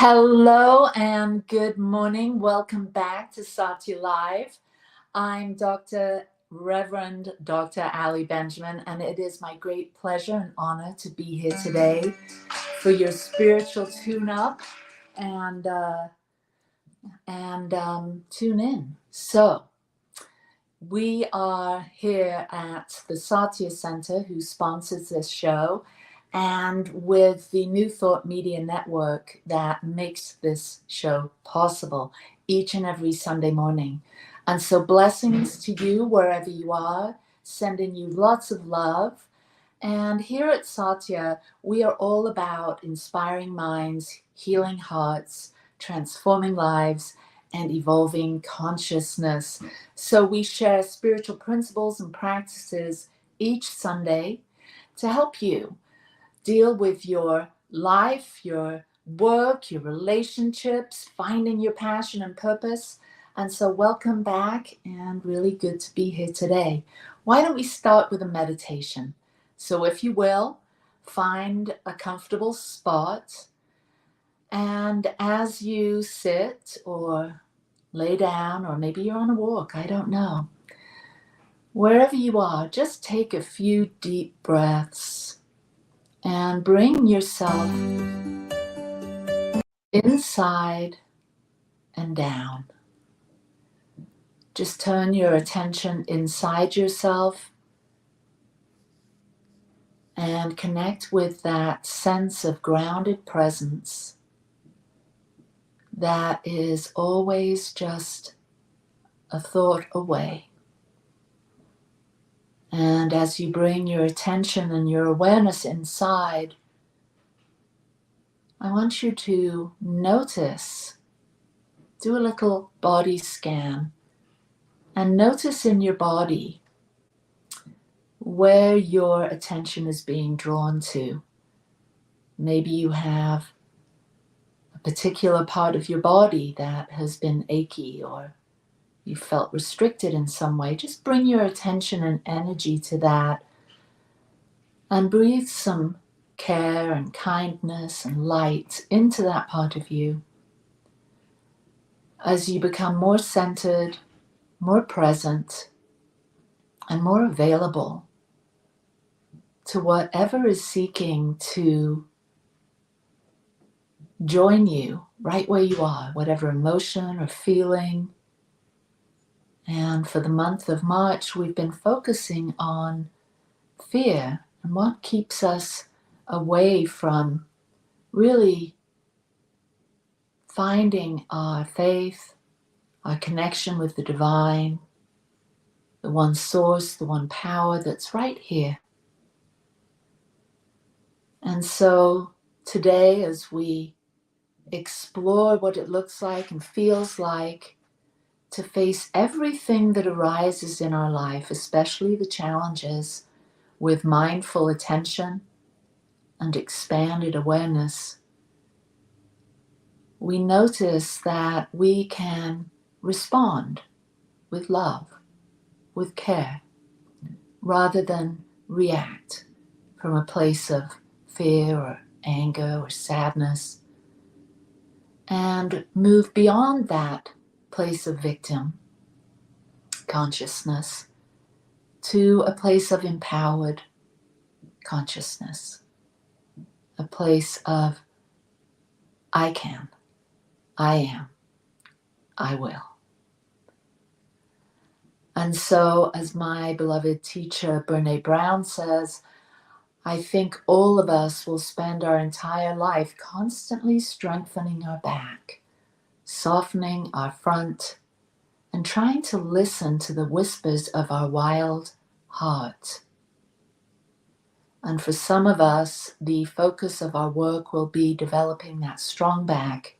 Hello and good morning. Welcome back to SATYA Live. I'm Reverend Dr. Ali Benjamin, and it is my great pleasure and honor to be here today for your spiritual tune-up and tune in. So we are here at the Satya Center, who sponsors this show, and with the New Thought Media Network that makes this show possible each and every Sunday morning. And so blessings to you wherever you are, sending you lots of love. And here at Satya, we are all about inspiring minds, healing hearts, transforming lives, and evolving consciousness. So we share spiritual principles and practices each Sunday to help you deal with your life, your work, your relationships, finding your passion and purpose. And so welcome back, and really good to be here today. Why don't we start with a meditation? So if you will, find a comfortable spot, and as you sit or lay down, or maybe you're on a walk, I don't know. Wherever you are, just take a few deep breaths and bring yourself inside and down. Just turn your attention inside yourself and connect with that sense of grounded presence that is always just a thought away. And as you bring your attention and your awareness inside, I want you to notice, do a little body scan, and notice in your body where your attention is being drawn to. Maybe you have a particular part of your body that has been achy, or you felt restricted in some way. Just bring your attention and energy to that, and breathe some care and kindness and light into that part of you. As you become more centered, more present, and more available to whatever is seeking to join you right where you are, whatever emotion or feeling. And for the month of March, we've been focusing on fear and what keeps us away from really finding our faith, our connection with the divine, the one source, the one power that's right here. And so today, as we explore what it looks like and feels like to face everything that arises in our life, especially the challenges, with mindful attention and expanded awareness, we notice that we can respond with love, with care, rather than react from a place of fear or anger or sadness, and move beyond that place of victim consciousness to a place of empowered consciousness, a place of I can, I am, I will. And so, as my beloved teacher Brené Brown says, I think all of us will spend our entire life constantly strengthening our back, softening our front, and trying to listen to the whispers of our wild heart. And for some of us, the focus of our work will be developing that strong back.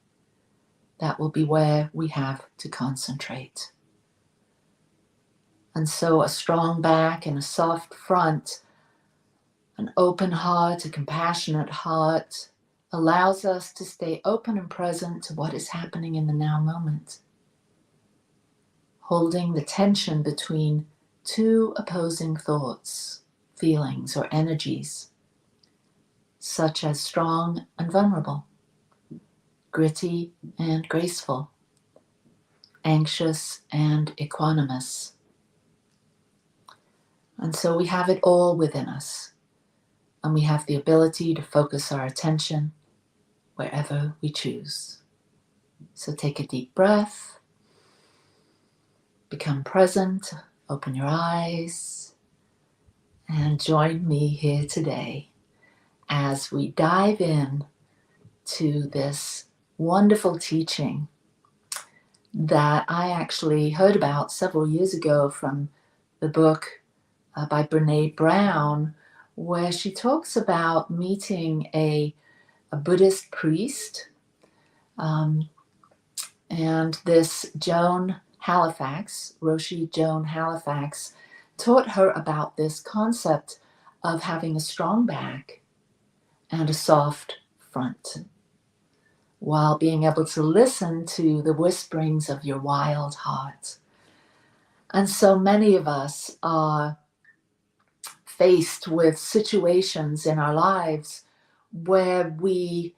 That will be where we have to concentrate. And so a strong back and a soft front, an open heart, a compassionate heart, allows us to stay open and present to what is happening in the now moment, holding the tension between two opposing thoughts, feelings, or energies, such as strong and vulnerable, gritty and graceful, anxious and equanimous. And so we have it all within us, and we have the ability to focus our attention wherever we choose. So take a deep breath, become present, open your eyes, and join me here today as we dive in to this wonderful teaching that I actually heard about several years ago from the book by Brené Brown, where she talks about meeting a Buddhist priest, and this Roshi Joan Halifax, taught her about this concept of having a strong back and a soft front, while being able to listen to the whisperings of your wild heart. And so many of us are faced with situations in our lives where we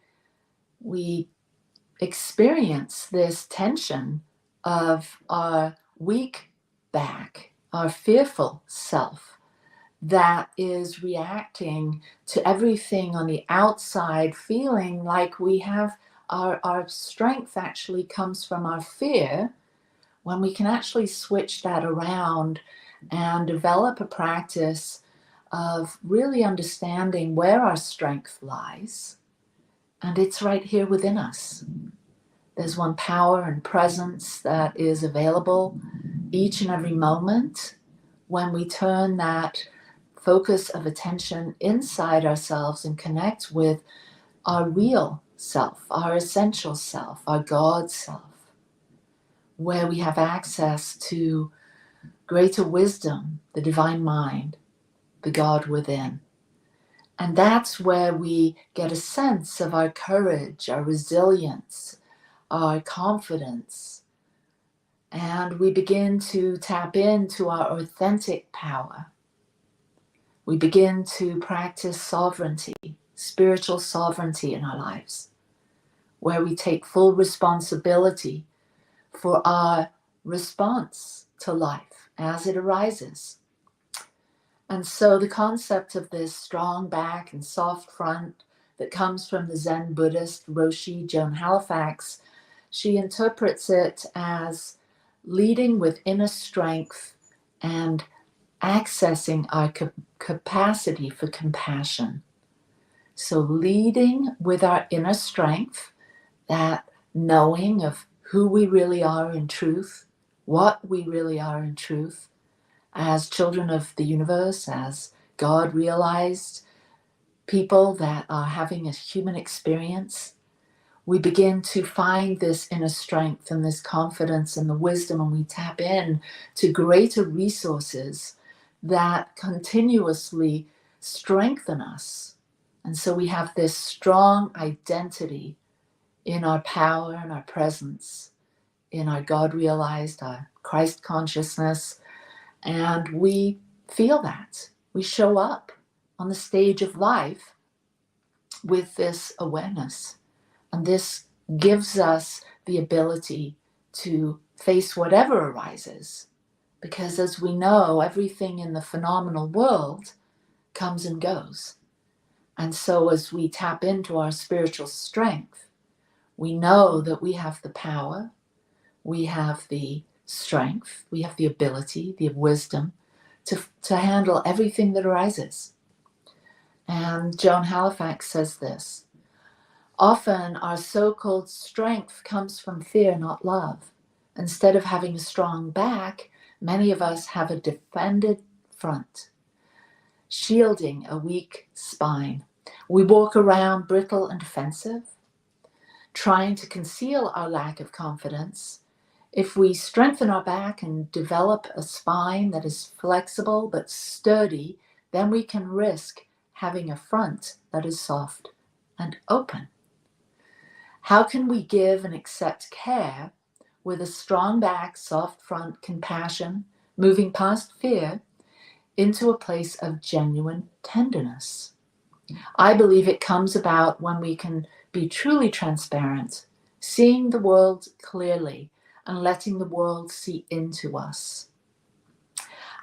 experience this tension of our weak back, our fearful self that is reacting to everything on the outside, feeling like we have our strength actually comes from our fear, when we can actually switch that around and develop a practice of really understanding where our strength lies. And it's right here within us. There's one power and presence that is available each and every moment when we turn that focus of attention inside ourselves and connect with our real self, our essential self, our God self, where we have access to greater wisdom, the divine mind, the God within. And that's where we get a sense of our courage, our resilience, our confidence, and we begin to tap into our authentic power. We begin to practice sovereignty, spiritual sovereignty in our lives, where we take full responsibility for our response to life as it arises. And so the concept of this strong back and soft front that comes from the Zen Buddhist Roshi Joan Halifax, she interprets it as leading with inner strength and accessing our capacity for compassion. So leading with our inner strength, that knowing of who we really are in truth, what we really are in truth, as children of the universe, as God realized people that are having a human experience, we begin to find this inner strength and this confidence and the wisdom, and we tap in to greater resources that continuously strengthen us. And so we have this strong identity in our power and our presence, in our God realized, our Christ consciousness, and we feel that. We show up on the stage of life with this awareness. And this gives us the ability to face whatever arises. Because as we know, everything in the phenomenal world comes and goes. And so as we tap into our spiritual strength, we know that we have the power, we have the strength, we have the ability, the wisdom to handle everything that arises. And Joan Halifax says this: often our so-called strength comes from fear, not love. Instead of having a strong back, many of us have a defended front, shielding a weak spine. We walk around brittle and defensive, trying to conceal our lack of confidence. If we strengthen our back and develop a spine that is flexible but sturdy, then we can risk having a front that is soft and open. How can we give and accept care with a strong back, soft front, compassion, moving past fear into a place of genuine tenderness? I believe it comes about when we can be truly transparent seeing the world clearly and letting the world see into us.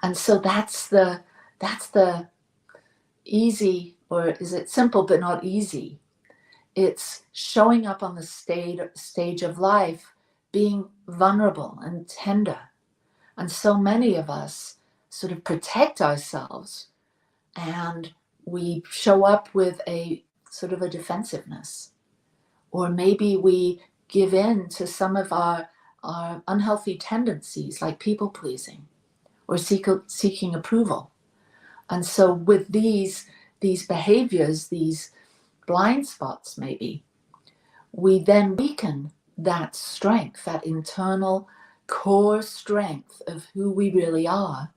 And so that's the easy, or is it simple but not easy? It's showing up on the stage of life, being vulnerable and tender. And so many of us sort of protect ourselves, and we show up with a sort of a defensiveness. Or maybe we give in to some of our unhealthy tendencies, like people pleasing or seeking approval. And so with these behaviors, these blind spots maybe, we then weaken that strength, that internal core strength of who we really are,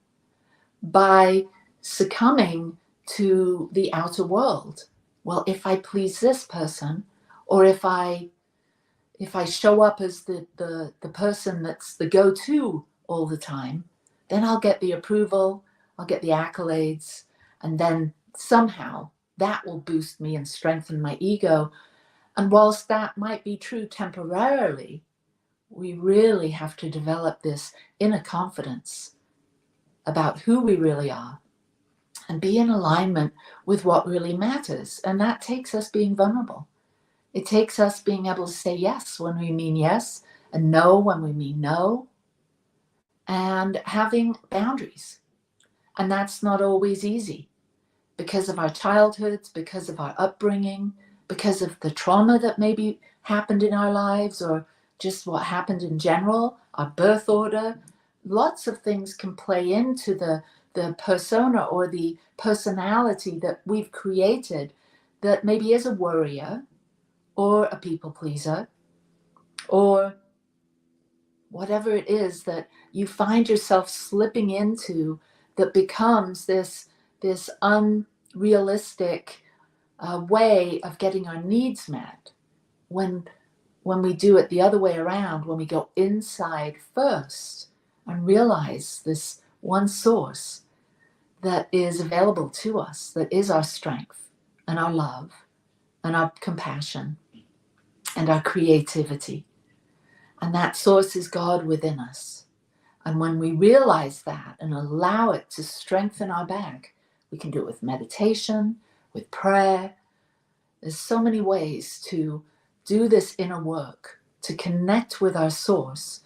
by succumbing to the outer world. Well, if I please this person, or if I show up as the person that's the go-to all the time, then I'll get the approval, I'll get the accolades, and then somehow that will boost me and strengthen my ego. And whilst that might be true temporarily, we really have to develop this inner confidence about who we really are and be in alignment with what really matters. And that takes us being vulnerable. It takes us being able to say yes when we mean yes, and no when we mean no, and having boundaries. And that's not always easy because of our childhoods, because of our upbringing, because of the trauma that maybe happened in our lives, or just what happened in general, our birth order. Lots of things can play into the persona or the personality that we've created, that maybe is a worrier or a people pleaser, or whatever it is that you find yourself slipping into, that becomes this unrealistic way of getting our needs met, when we do it the other way around, when we go inside first and realize this one source that is available to us, that is our strength and our love and our compassion and our creativity. And that source is God within us. And when we realize that and allow it to strengthen our back, we can do it with meditation, with prayer. There's so many ways to do this inner work, to connect with our source,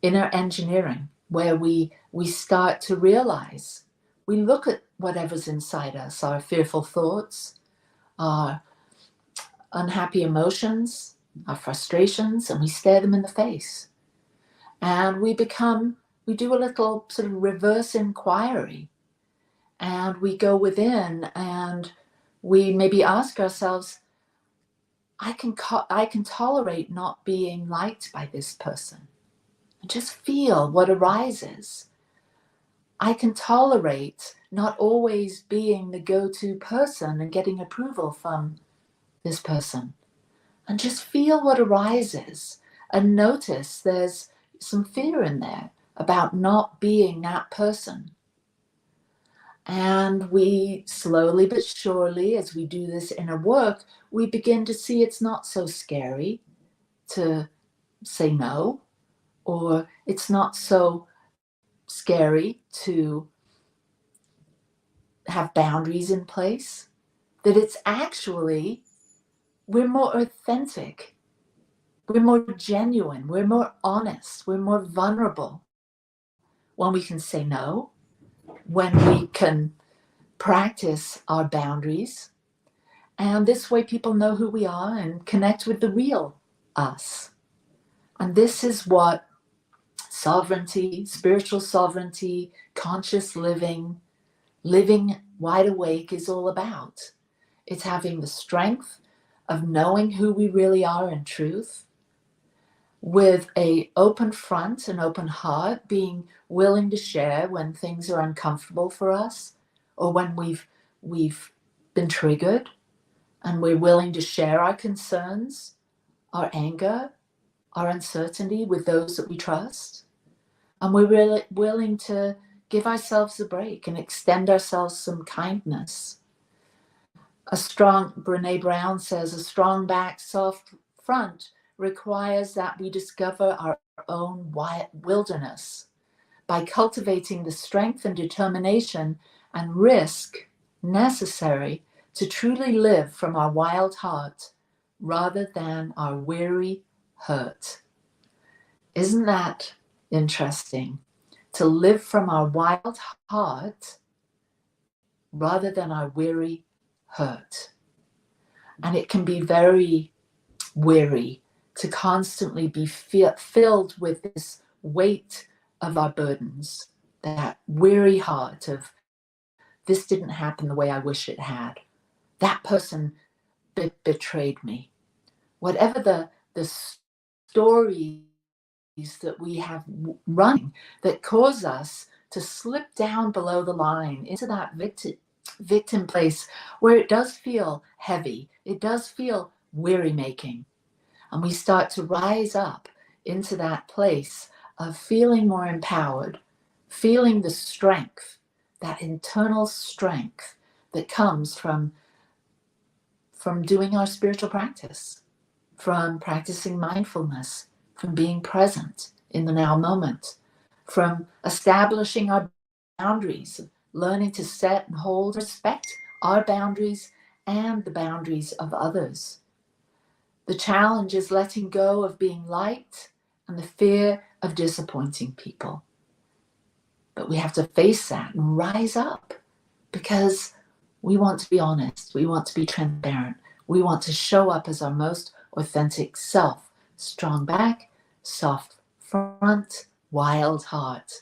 inner engineering, where we start to realize, we look at whatever's inside us, our fearful thoughts, our unhappy emotions, our frustrations, and we stare them in the face. And we do a little sort of reverse inquiry, and we go within and we maybe ask ourselves, I can tolerate not being liked by this person. And just feel what arises. I can tolerate not always being the go-to person and getting approval from this person. And just feel what arises, and notice there's some fear in there about not being that person. And we slowly but surely, as we do this inner work, we begin to see it's not so scary to say no, or it's not so scary to have boundaries in place, that it's actually, we're more authentic, we're more genuine, we're more honest, we're more vulnerable when we can say no, when we can practice our boundaries. And this way people know who we are and connect with the real us. And this is what sovereignty, spiritual sovereignty, conscious living wide awake is all about. It's having the strength of knowing who we really are in truth, with an open front and open heart, being willing to share when things are uncomfortable for us, or when we've been triggered, and we're willing to share our concerns, our anger, our uncertainty with those that we trust. And we're really willing to give ourselves a break and extend ourselves some kindness. Brené Brown says, a strong back, soft front requires that we discover our own wilderness by cultivating the strength and determination and risk necessary to truly live from our wild heart rather than our weary hurt. Isn't that interesting? To live from our wild heart rather than our weary hurt. And it can be very weary to constantly be filled with this weight of our burdens, that weary heart of, this didn't happen the way I wish it had. That person betrayed me. Whatever the stories that we have running that cause us to slip down below the line into that victim place where it does feel heavy, it does feel weary making. And we start to rise up into that place of feeling more empowered, feeling the strength, that internal strength that comes from doing our spiritual practice, from practicing mindfulness, from being present in the now moment, from establishing our boundaries, learning to set and hold, respect our boundaries and the boundaries of others. The challenge is letting go of being liked and the fear of disappointing people. But we have to face that and rise up because we want to be honest. We want to be transparent. We want to show up as our most authentic self. Strong back, soft front, wild heart.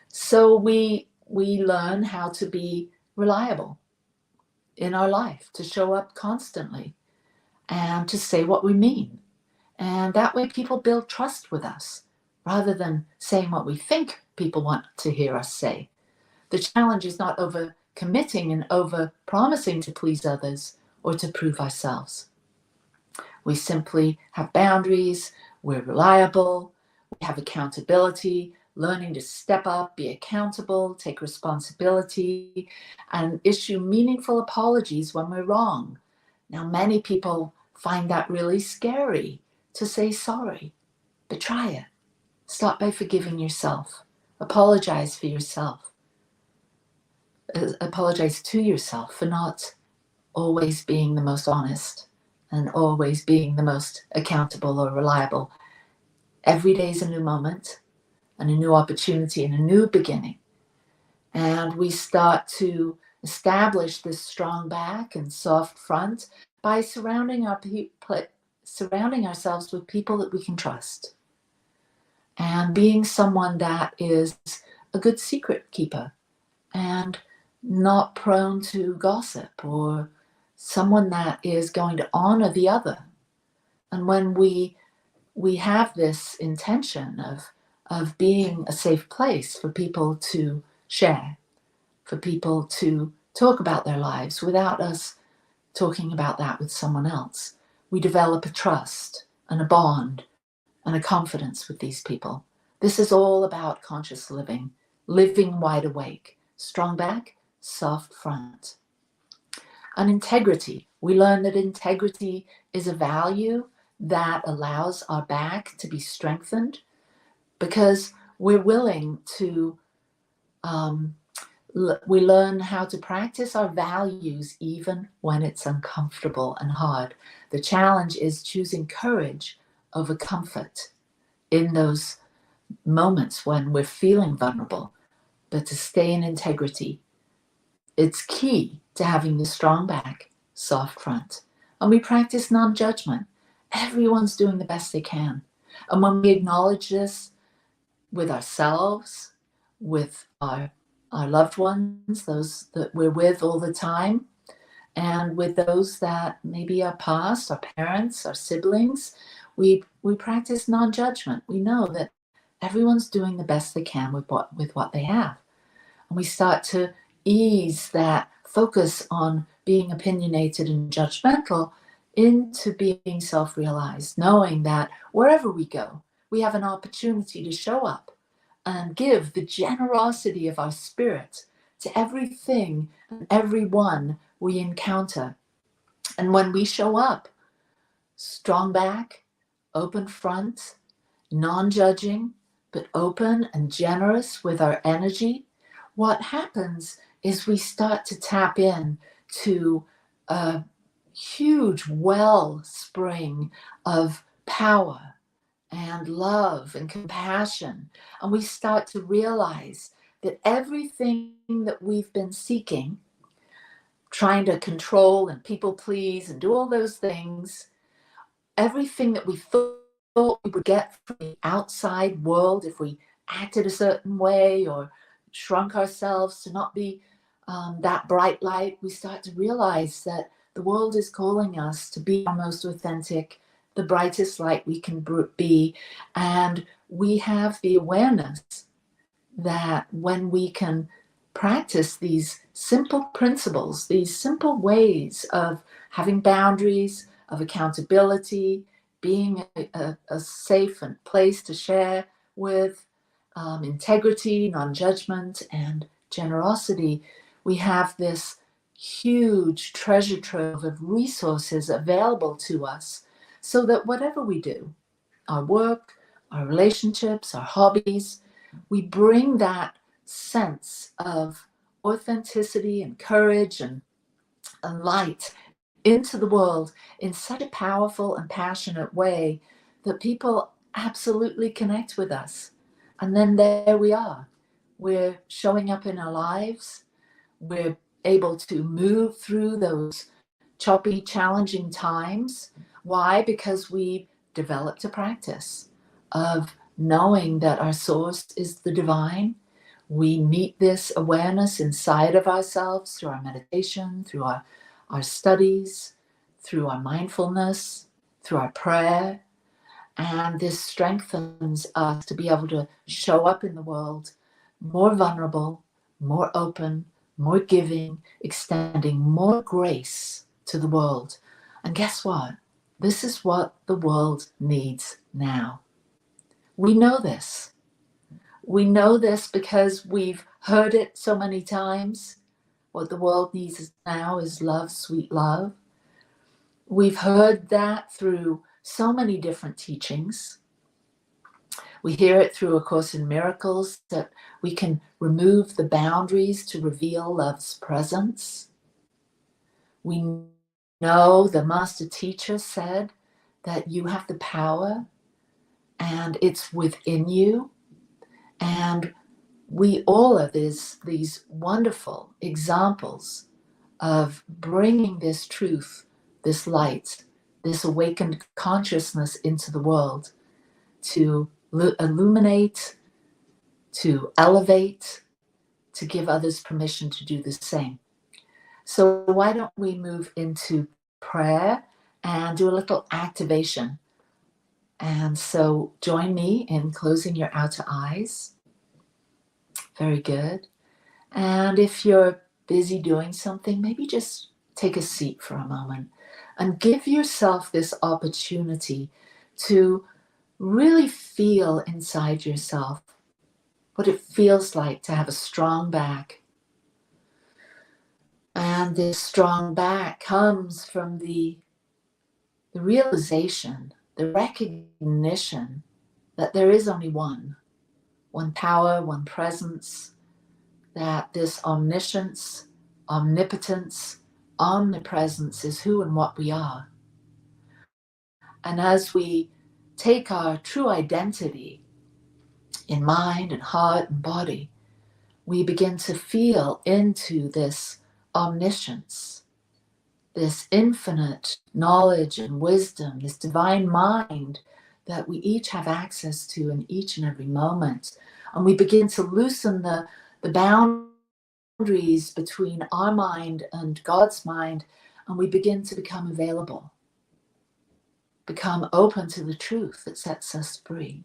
So we learn how to be reliable in our life, to show up constantly and to say what we mean. And that way people build trust with us rather than saying what we think people want to hear us say. The challenge is not over committing and over promising to please others or to prove ourselves. We simply have boundaries, we're reliable, we have accountability, learning to step up, be accountable, take responsibility, and issue meaningful apologies when we're wrong. Now, many people find that really scary to say sorry, but try it. Start by forgiving yourself. Apologize for yourself. Apologize to yourself for not always being the most honest and always being the most accountable or reliable. Every day is a new moment and a new opportunity and a new beginning. And we start to establish this strong back and soft front by surrounding ourselves with people that we can trust. And being someone that is a good secret keeper and not prone to gossip, or someone that is going to honor the other. And when we have this intention of being a safe place for people to share, for people to talk about their lives without us talking about that with someone else, we develop a trust and a bond and a confidence with these people. This is all about conscious living, living wide awake, strong back, soft front. And integrity. We learn that integrity is a value that allows our back to be strengthened because we're willing to, we learn how to practice our values even when it's uncomfortable and hard. The challenge is choosing courage over comfort in those moments when we're feeling vulnerable, but to stay in integrity. It's key to having the strong back, soft front. And we practice non-judgment. Everyone's doing the best they can. And when we acknowledge this with ourselves, with our loved ones, those that we're with all the time, and with those that maybe are past, our parents, our siblings, we practice non-judgment. We know that everyone's doing the best they can with what they have. And we start to ease that focus on being opinionated and judgmental into being self-realized, knowing that wherever we go, we have an opportunity to show up and give the generosity of our spirit to everything and everyone we encounter. And when we show up, strong back, open front, non-judging, but open and generous with our energy, what happens is we start to tap in to a huge wellspring of power and love and compassion. And we start to realize that everything that we've been seeking, trying to control and people please and do all those things, everything that we thought we would get from the outside world if we acted a certain way or shrunk ourselves to not be that bright light, we start to realize that the world is calling us to be our most authentic, the brightest light we can be. And we have the awareness that when we can practice these simple principles, these simple ways of having boundaries, of accountability, being a safe and place to share with, integrity, non-judgment, and generosity, we have this huge treasure trove of resources available to us so that whatever we do, our work, our relationships, our hobbies, we bring that sense of authenticity and courage and light into the world in such a powerful and passionate way that people absolutely connect with us. And then there we are. We're showing up in our lives. We're able to move through those choppy, challenging times. Why? Because we developed a practice of knowing that our source is the divine. We meet this awareness inside of ourselves through our meditation, through our studies, through our mindfulness, through our prayer. And this strengthens us to be able to show up in the world more vulnerable, more open, more giving, extending more grace to the world. And guess what? This is what the world needs now. We know this. We know this because we've heard it so many times. What the world needs now is love, sweet love. We've heard that through so many different teachings. We hear it through A Course in Miracles, that we can remove the boundaries to reveal love's presence. We know the master teacher said that you have the power and it's within you. And we all are these wonderful examples of bringing this truth, this light, this awakened consciousness into the world to illuminate, to elevate, to give others permission to do the same. So why don't we move into prayer and do a little activation? And so join me in closing your outer eyes. Very good. And if you're busy doing something, maybe just take a seat for a moment and give yourself this opportunity to really feel inside yourself what it feels like to have a strong back. And this strong back comes from the realization, the recognition that there is only one power, one presence, that this omniscience, omnipotence, omnipresence is who and what we are. And as we take our true identity in mind and heart and body, we begin to feel into this omniscience, this infinite knowledge and wisdom, this divine mind that we each have access to in each and every moment. And we begin to loosen the boundaries between our mind and God's mind, and we begin to become available, become open to the truth that sets us free.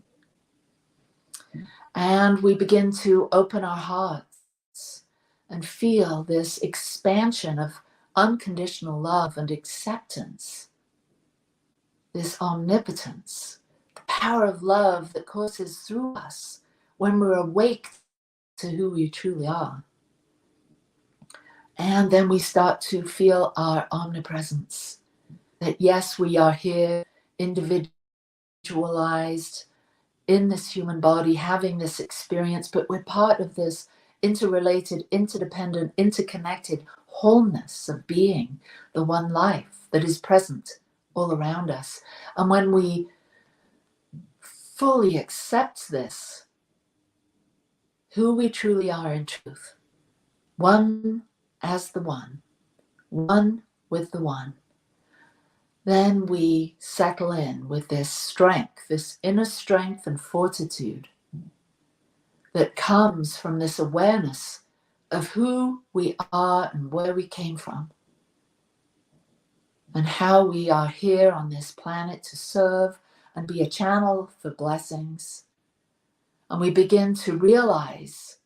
And we begin to open our hearts and feel this expansion of unconditional love and acceptance, this omnipotence, the power of love that courses through us when we're awake to who we truly are. And then we start to feel our omnipresence, that yes, we are here individually individualized in this human body, having this experience, but we're part of this interrelated, interdependent, interconnected wholeness of being, the one life that is present all around us. And when we fully accept this, who we truly are in truth, one as the one with the one, then we settle in with this strength, this inner strength and fortitude that comes from this awareness of who we are and where we came from, and how we are here on this planet to serve and be a channel for blessings. And we begin to realize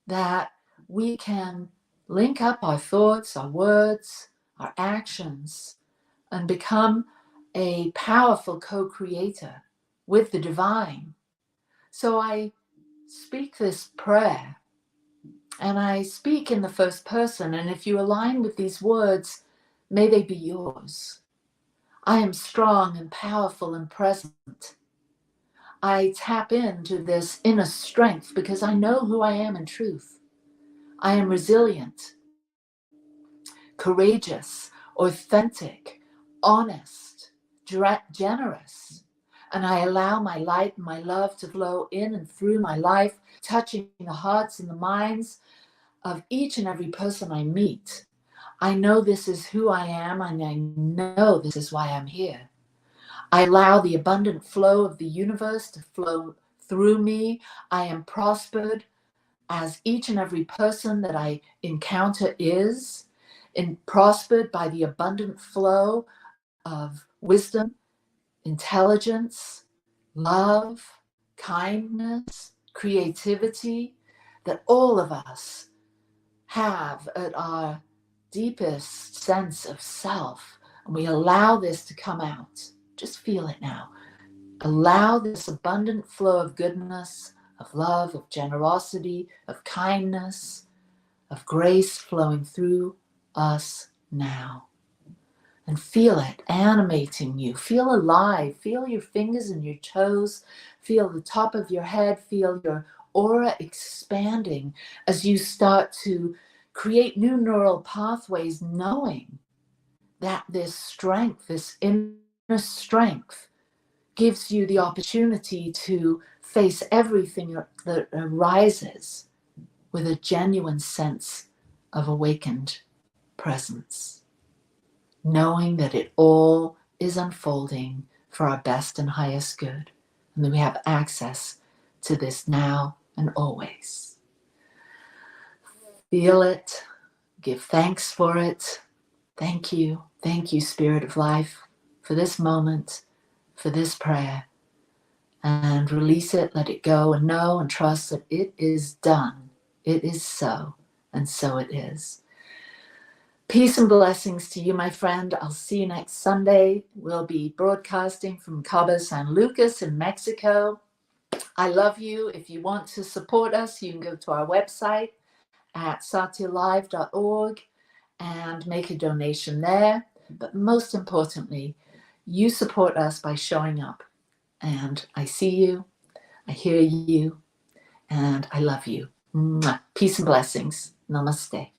that we can link up our thoughts, our words, our actions, and become a powerful co-creator with the divine. So I speak this prayer, and I speak in the first person, and if you align with these words, may they be yours. I am strong and powerful and present. I tap into this inner strength because I know who I am in truth. I am resilient, courageous, authentic, honest, generous, and I allow my light and my love to flow in and through my life, touching the hearts and the minds of each and every person I meet. I know this is who I am, and I know this is why I'm here. I allow the abundant flow of the universe to flow through me. I am prospered as each and every person that I encounter is, and prospered by the abundant flow of wisdom, intelligence, love, kindness, creativity that all of us have at our deepest sense of self. And we allow this to come out. Just feel it now. Allow this abundant flow of goodness, of love, of generosity, of kindness, of grace flowing through us now. And feel it animating you. Feel alive. Feel your fingers and your toes. Feel the top of your head. Feel your aura expanding as you start to create new neural pathways, knowing that this strength, this inner strength, gives you the opportunity to face everything that arises with a genuine sense of awakened presence, knowing that it all is unfolding for our best and highest good, and that we have access to this now and always. Feel it, give thanks for it. Thank you, Spirit of Life, for this moment, for this prayer, and release it, let it go, and know and trust that it is done. It is so, and so it is. Peace and blessings to you, my friend. I'll see you next Sunday. We'll be broadcasting from Cabo San Lucas in Mexico. I love you. If you want to support us, you can go to our website at satyalive.org and make a donation there. But most importantly, you support us by showing up. And I see you, I hear you, and I love you. Mwah. Peace and blessings. Namaste.